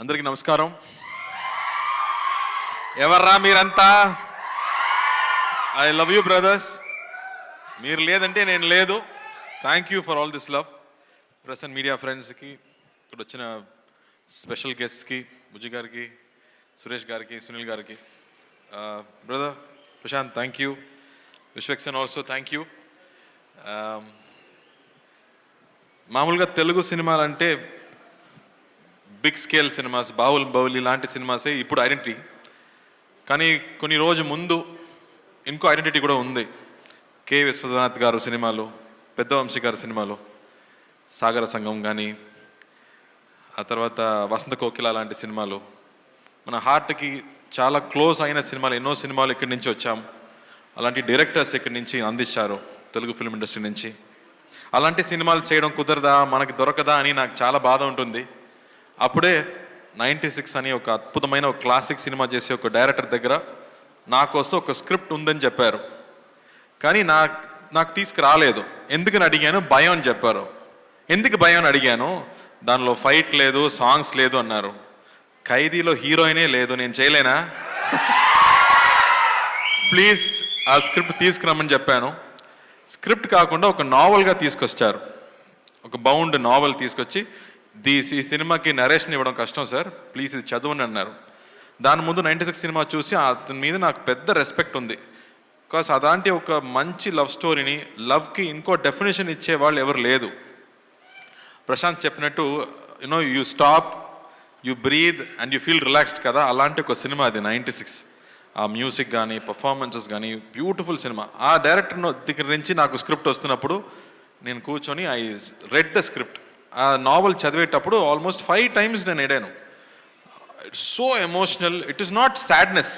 అందరికీ నమస్కారం. ఎవర్రా మీరంతా? I love you brothers. మీరు లేదంటే నేను లేదు. Thank you for all this love. Press and media ఫ్రెండ్స్కి, ఇక్కడ వచ్చిన స్పెషల్ గెస్ట్స్కి, బుజ్జి గారికి, సురేష్ గారికి, సునీల్ గారికి, brother Prashanth thank you, Vishwaksen also thank you. మామూలుగా తెలుగు సినిమాలు అంటే బిగ్ స్కేల్ సినిమాస్, బాహుబలి లాంటి సినిమాసే ఇప్పుడు ఐడెంటిటీ. కానీ కొన్ని రోజు ముందు ఇంకో ఐడెంటిటీ కూడా ఉంది. కె విశ్వనాథ్ గారు సినిమాలు, పెద్ద వంశీ గారి సినిమాలు, సాగర సంఘం కానీ, ఆ తర్వాత వసంత కోకిల లాంటి సినిమాలు, మన హార్ట్కి చాలా క్లోజ్ అయిన సినిమాలు, ఎన్నో సినిమాలు ఇక్కడి నుంచి వచ్చాం. అలాంటి డైరెక్టర్స్ ఇక్కడి నుంచి అందించారు తెలుగు ఫిల్మ్ ఇండస్ట్రీ నుంచి. అలాంటి సినిమాలు చేయడం కుదరదా, మనకి దొరకదా అని నాకు చాలా బాధ ఉంటుంది. అప్పుడే 96 అని ఒక అద్భుతమైన ఒక క్లాసిక్ సినిమా చేసే ఒక డైరెక్టర్ దగ్గర నా కోసం ఒక స్క్రిప్ట్ ఉందని చెప్పారు. కానీ నాకు తీసుకురాలేదు. ఎందుకని అడిగాను, భయం అని చెప్పారు. ఎందుకు భయం అని అడిగాను, దానిలో ఫైట్ లేదు, సాంగ్స్ లేదు అన్నారు. ఖైదీలో హీరోయినే లేదు, నేను చేయలేనా? ప్లీజ్ ఆ స్క్రిప్ట్ తీసుకురమ్మని చెప్పాను. స్క్రిప్ట్ కాకుండా ఒక నావల్గా తీసుకొచ్చారు. ఒక బౌండ్ నావల్ తీసుకొచ్చి, ఈ సినిమాకి నరేషన్ ఇవ్వడం కష్టం సార్, ప్లీజ్ ఇది చదవండి అన్నారు. దాని ముందు 96 సినిమా చూసి అతని మీద నాకు పెద్ద రెస్పెక్ట్ ఉంది. బికాస్ అలాంటి ఒక మంచి లవ్ స్టోరీని, లవ్కి ఇంకో డెఫినేషన్ ఇచ్చే వాళ్ళు ఎవరు లేదు. ప్రశాంత్ చెప్పినట్టు you stop, you breathe and you feel relaxed కదా, అలాంటి ఒక సినిమా అది 96. ఆ మ్యూజిక్ కానీ, పర్ఫార్మెన్సెస్ కానీ బ్యూటిఫుల్ సినిమా. ఆ డైరెక్టర్ దగ్గర నుంచి నాకు స్క్రిప్ట్ వస్తున్నప్పుడు నేను కూర్చొని ఐ రెడ్ ద స్క్రిప్ట్. ఆ నావల్ చదివేటప్పుడు ఆల్మోస్ట్ 5 times నేను ఎడాను. It's so emotional. It is not sadness,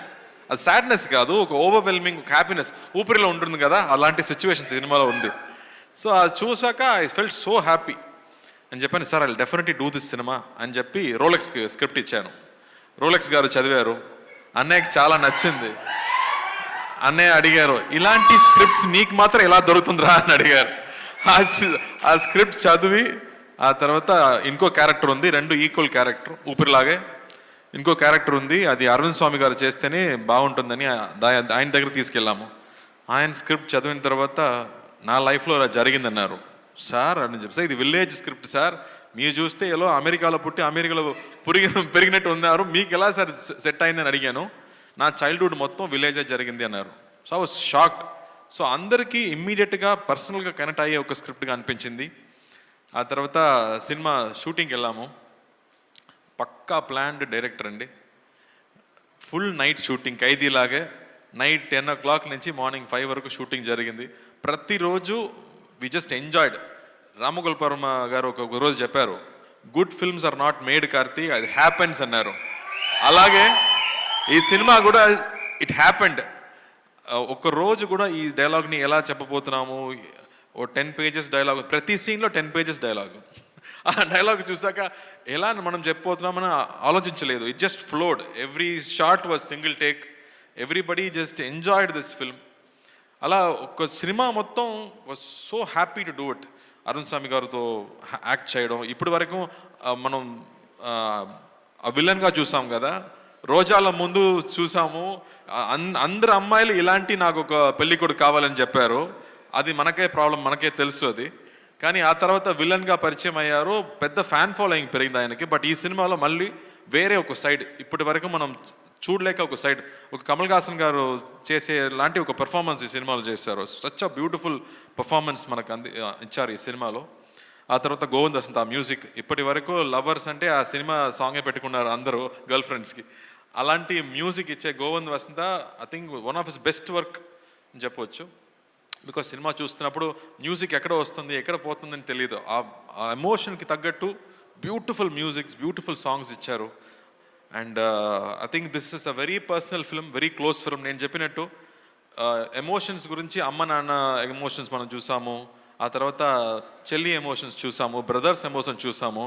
అది సాడ్నెస్ కాదు, ఒక ఓవర్వెల్మింగ్ హ్యాపీనెస్ ఊపిరిలో ఉంటుంది కదా, అలాంటి సిచ్యువేషన్ సినిమాలో ఉంది. సో అది చూసాక ఐ ఫెల్ట్ సో హ్యాపీ అని చెప్పాను. Sir I definitely do this cinema అని చెప్పి రోలెక్స్కి స్క్రిప్ట్ ఇచ్చాను. రోలెక్స్ గారు చదివారు. అన్నయ్యకి చాలా నచ్చింది. అన్నయ్య అడిగారు, ఇలాంటి స్క్రిప్ట్స్ నీకు మాత్రం ఎలా దొరుకుతుందిరా అని అడిగారు. ఆ స్క్రిప్ట్ చదివి ఆ తర్వాత ఇంకో క్యారెక్టర్ ఉంది, 2 ఈక్వల్ క్యారెక్టర్, ఊపిరిలాగే ఇంకో క్యారెక్టర్ ఉంది, అది అరవింద్ స్వామి గారు చేస్తేనే బాగుంటుందని ఆయన దగ్గర తీసుకెళ్ళాము. ఆయన స్క్రిప్ట్ చదివిన తర్వాత నా లైఫ్లో అలా జరిగిందన్నారు. సార్ అని చెప్పి, సార్ ఇది విలేజ్ స్క్రిప్ట్ సార్, మీరు చూస్తే ఎలా అమెరికాలో పుట్టి అమెరికాలో పెరిగినట్టు ఉన్నారు, మీకు ఎలా సార్ సెట్ అయిందని అడిగాను. నా చైల్డ్హుడ్ మొత్తం విలేజే జరిగింది అన్నారు. So I was shocked. So అందరికీ ఇమ్మీడియట్గా పర్సనల్గా కనెక్ట్ అయ్యే ఒక స్క్రిప్ట్గా అనిపించింది. ఆ తర్వాత సినిమా షూటింగ్కి వెళ్ళాము. పక్కా ప్లాన్డ్ డైరెక్టర్ అండి. ఫుల్ నైట్ షూటింగ్, ఖైదీలాగే నైట్ 10 o'clock నుంచి మార్నింగ్ 5 వరకు షూటింగ్ జరిగింది. ప్రతిరోజు వి జస్ట్ ఎంజాయ్డ్. రామగోపాల్ గారు ఒక రోజు చెప్పారు, good films are not made Karthi, అది హ్యాపెన్స్ అన్నారు. అలాగే ఈ సినిమా కూడా ఇట్ హ్యాపెండ్. ఒక రోజు కూడా ఈ డైలాగ్ని ఎలా చెప్పబోతున్నాము, ఓ 10 pages డైలాగ్, ప్రతి సీన్లో 10 pages డైలాగ్. ఆ డైలాగ్ చూసాక ఎలా మనం చెప్పబోతున్నామని ఆలోచించలేదు. It just flowed. Every shot was single take. Everybody just enjoyed this film. అలా ఒక సినిమా మొత్తం was so happy to do it. Arun Swamy గారితో యాక్ట్ చేయడం, ఇప్పటి వరకు మనం విలన్గా చూసాం కదా, రోజాల ముందు చూసాము, అందరు అమ్మాయిలు ఇలాంటి నాకు ఒక పెళ్లి కొడుకు కావాలని చెప్పారు. అది మనకే ప్రాబ్లం, మనకే తెలుసు అది. కానీ ఆ తర్వాత విలన్గా పరిచయం అయ్యారు, పెద్ద ఫ్యాన్ ఫాలోయింగ్ పెరిగింది ఆయనకి. బట్ ఈ సినిమాలో మళ్ళీ వేరే ఒక సైడ్, ఇప్పటి వరకు మనం చూడలేక ఒక సైడ్, ఒక కమల్ హాసన్ గారు చేసే లాంటి ఒక పెర్ఫార్మెన్స్ ఈ సినిమాలో చేశారు. సచ్ అ బ్యూటిఫుల్ పర్ఫార్మెన్స్ మనకు ఇచ్చారు ఈ సినిమాలో. ఆ తర్వాత గోవింద్ వసంత ఆ మ్యూజిక్, ఇప్పటి వరకు లవర్స్ అంటే ఆ సినిమా సాంగే పెట్టుకున్నారు అందరూ గర్ల్ ఫ్రెండ్స్కి. అలాంటి మ్యూజిక్ ఇచ్చే Govind Vasanta I think one of his best work అని చెప్పవచ్చు. బికాస్ సినిమా చూస్తున్నప్పుడు మ్యూజిక్ ఎక్కడ వస్తుంది, ఎక్కడ పోతుందని తెలియదు. ఆ ఎమోషన్కి తగ్గట్టు బ్యూటిఫుల్ మ్యూజిక్స్, బ్యూటిఫుల్ సాంగ్స్ ఇచ్చారు. And I think this is a very personal film, very close film. నేను చెప్పినట్టు ఎమోషన్స్ గురించి అమ్మ నాన్న ఎమోషన్స్ మనం చూసాము, ఆ తర్వాత చెల్లి ఎమోషన్స్ చూసాము, బ్రదర్స్ ఎమోషన్స్ చూసాము,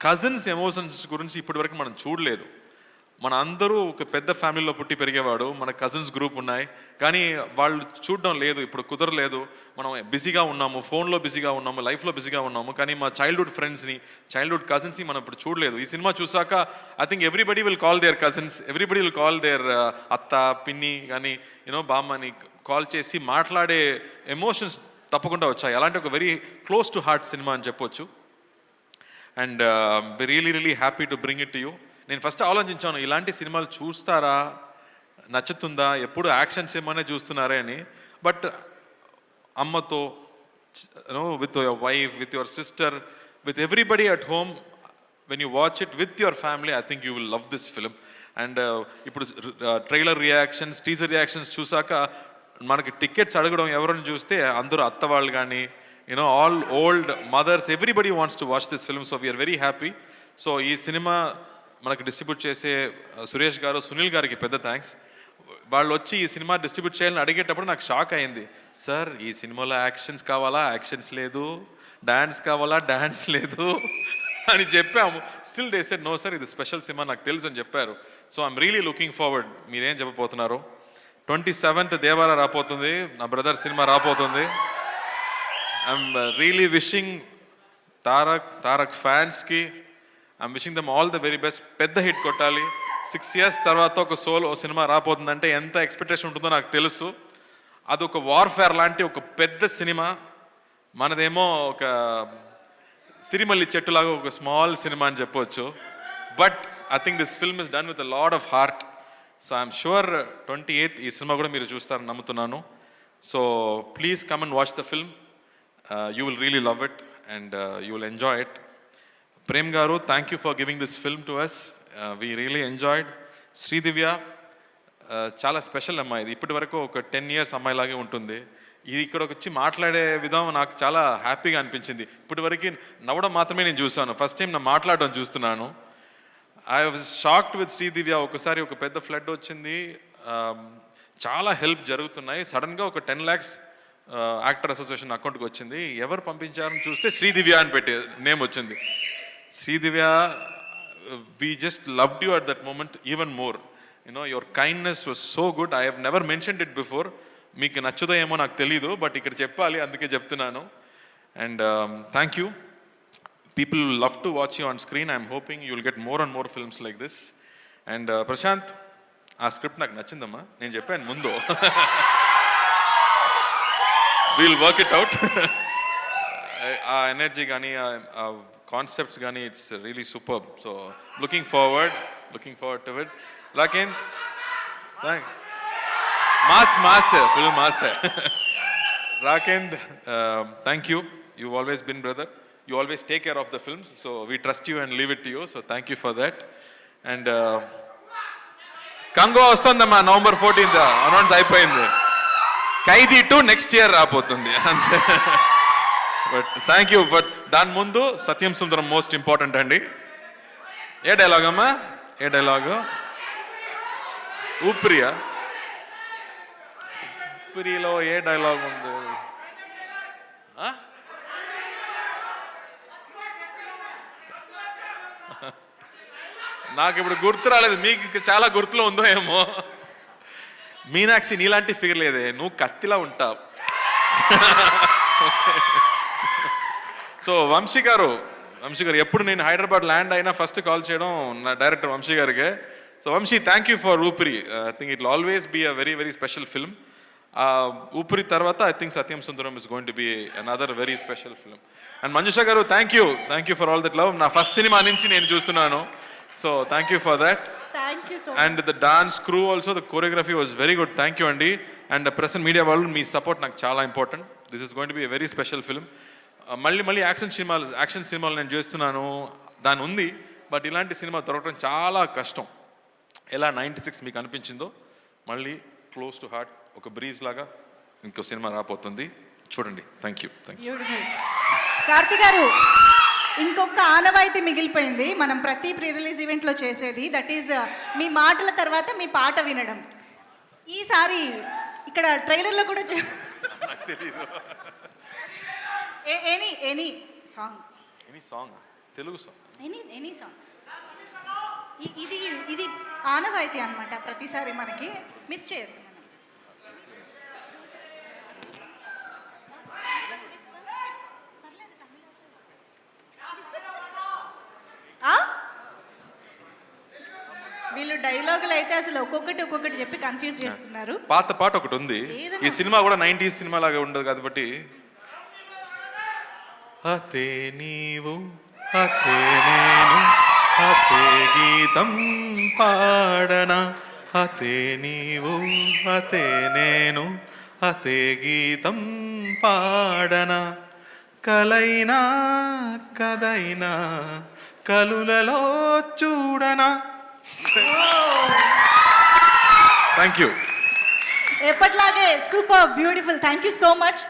కజిన్స్ ఎమోషన్స్ గురించి ఇప్పటి వరకు మనం చూడలేదు. మన అందరూ ఒక పెద్ద ఫ్యామిలీలో పుట్టి పెరిగేవాడు, మన కజిన్స్ గ్రూప్ ఉన్నాయి, కానీ వాళ్ళు చూడడం లేదు, ఇప్పుడు కుదరలేదు, మనం బిజీగా ఉన్నాము, ఫోన్లో బిజీగా ఉన్నాము, లైఫ్లో బిజీగా ఉన్నాము, కానీ మా చైల్డ్హుడ్ ఫ్రెండ్స్ని, చైల్డ్హుడ్ కజిన్స్ని మనం ఇప్పుడు చూడలేదు. ఈ సినిమా చూసాక I think everybody will call there cousins, everybody will call there అత్త, పిన్ని కానీ బామ్మని కాల్ చేసి మాట్లాడే ఎమోషన్స్ తప్పకుండా వచ్చాయి. అలాంటి ఒక very close to heart cinema అని చెప్పొచ్చు. And really happy to bring it to you. నేను ఫస్ట్ ఆలోచించాను, ఇలాంటి సినిమాలు చూస్తారా, నచ్చుతుందా, ఎప్పుడు యాక్షన్ సినిమానే చూస్తున్నారే అని. బట్ అమ్మతో, with your wife, with your sister, with everybody at home, when you watch it with your family, I think you will love this film. And ఇప్పుడు ట్రైలర్ రియాక్షన్స్, టీజర్ రియాక్షన్స్ చూసాక మనకి tickets అడగడం ఎవరిని చూస్తే అందరూ అత్త వాళ్ళు కానీ all old mothers, everybody wants to watch this film. So we are very happy. So ఈ సినిమా మనకు డిస్ట్రిబ్యూట్ చేసే సురేష్ గారు, సునీల్ గారికి పెద్ద థ్యాంక్స్. వాళ్ళు వచ్చి ఈ సినిమా డిస్ట్రిబ్యూట్ చేయాలని అడిగేటప్పుడు నాకు షాక్ అయింది. సార్, ఈ సినిమాలో యాక్షన్స్ కావాలా, యాక్షన్స్ లేదు, డాన్స్ కావాలా, డాన్స్ లేదు అని చెప్పాము. Still they said no sir, ఇది స్పెషల్ సినిమా, నాకు తెలుసు అని చెప్పారు. So I'm really looking forward. మీరేం చెప్పబోతున్నారు? 27th దేవారా రాపోతుంది, నా బ్రదర్ సినిమా రాపోతుంది. ఐఎమ్ రియలీ విషింగ్ తారక్ ఫ్యాన్స్కి, I'm wishing them all the very best. పెద్ద హిట్ కొట్టాలి. 6 years తర్వాత ఒక సోలో సినిమా రాపోతుందంటే ఎంత ఎక్స్పెక్టేషన్ ఉంటుందో నాకు తెలుసు. అదొక వార్ఫేర్ లాంటి ఒక పెద్ద సినిమా. మనదేమో ఒక సిరిమల్లి చెట్టులాగా ఒక స్మాల్ సినిమా అని చెప్పవచ్చు. But I think this film is done with a lot of heart. So I'm sure 28th ఈ సినిమా కూడా మీరు చూస్తారని నమ్ముతున్నాను. So please come and watch the film. You will really love it and you will enjoy it. Prem garu, thank you for giving this film to us. We really enjoyed. Sridivya చాలా special అమ్మాయి. ఇది ఇప్పటి వరకు ఒక 10 years అమ్మాయిలాగే ఉంటుంది. ఇది ఇక్కడికి వచ్చి మాట్లాడే విధానం నాకు చాలా హ్యాపీగా అనిపించింది. ఇప్పటి వరకు నవ్వడం మాత్రమే నేను చూసాను, ఫస్ట్ టైం నా మాట్లాడడం చూస్తున్నాను. I was shocked with Sridivya. ఒకసారి ఒక పెద్ద ఫ్లడ్ వచ్చింది, చాలా హెల్ప్ జరుగుతున్నాయి, సడన్గా ఒక 10 lakhs యాక్టర్ అసోసియేషన్ అకౌంట్కి వచ్చింది. ఎవరు పంపించారని చూస్తే శ్రీదివ్య అని పెట్టి నేమ్ వచ్చింది. Sridivya, we just loved you at that moment even more. Your kindness was so good. I have never mentioned it before. మీకు నచ్చుదో ఏమో నాకు తెలీదు, బట్ ఇక్కడ చెప్పాలి, అందుకే చెప్తున్నాను. And thank you. People will love to watch you on screen. I'm hoping you will get more and more films like this. And Prashant, ఆ script నాకు నచ్చిందమ్మా, నేను చెప్పాను ముందు. We'll work it out. ఆ ఎనర్జీ కానీ, ఆ కాన్సెప్ట్స్ కానీ, it's really super. So looking forward to it. Rakend, mass full mass. Rakend, thank you. You've always been brother. You always take care of the films, so we trust you and leave it to you. So thank you for that. And Kango ostundamma November 14th announce అయిపోయింది. ఖైదీ 2 next year రాబోతుంది. But thank you. But దాని ముందు సత్యం సుందరం most important అండి. ఏ dialogue అమ్మా? ఏ dialogue? ఊపిరియా? ఊపిరిలో ఏ dialogue ఉంది? నాకు ఇప్పుడు గుర్తు రాలేదు, మీకు చాలా గుర్తులో ఉందో ఏమో. మీనాక్షి, నీలాంటి ఫిగర్ లేదే, నువ్వు కత్తిలా ఉంటావు. సో వంశీ గారు ఎప్పుడు నేను హైదరాబాద్ ల్యాండ్ అయినా ఫస్ట్ కాల్ చేయడం నా డైరెక్టర్ వంశీ గారికి. So Vamsi, thank you for Oopiri. I think it will always be a very very special film. Oopiri తర్వాత I think Satyam Sundaram is going to be another very special film. And Manjusha garu, thank you for all that love. నా first cinema నుంచి నేను చూస్తున్నాను. So thank you for that. Thank you so much. And the dance crew also, the choreography was very good. Thank you Andy. And the press and media వాళ్ళు మీ support నాకు చాలా important. This is going to be a very special film. మళ్ళీ action సినిమాలు నేను చేస్తున్నాను, దాని ఉంది, but ఇలాంటి సినిమా దొరకడం చాలా కష్టం. ఎలా 96 మీకు అనిపించిందో, మళ్ళీ క్లోజ్ టు హార్ట్ ఒక బ్రీజ్ లాగా ఇంకో సినిమా రాబోతుంది, చూడండి. Thank you. కార్తీ గారు, ఇంకొక ఆనవాయితీ మిగిలిపోయింది మనం ప్రతి ప్రీ రిలీజ్ ఈవెంట్లో చేసేది. దట్ ఈజ్ మీ మాటల తర్వాత మీ పాట వినడం. ఈసారి ఇక్కడ ట్రైలర్లో కూడా any song, Telugu song, any song. ఇది ఆనవాయితీ అన్నమాట ప్రతిసారి మనకి మిస్ చేయొద్దు మనం. ఆ? వీళ్ళు డైలాగులు అయితే అసలు ఒక్కొక్కటి చెప్పి కన్ఫ్యూజ్ చేస్తున్నారు. పాత పాట ఒకటి ఉంది, ఏదైనా ఈ సినిమా కూడా 90s సినిమా లాగా ఉండదు కాబట్టి. అతే నీవు అతే నేను అతే గీతం పాడనా, అతే నీవు అతే నేను అతే గీతం పాడనా, కలైనా కదైనా కలులలో చూడనా. Thank you. ఎప్పట్లాగే super beautiful. Thank you so much.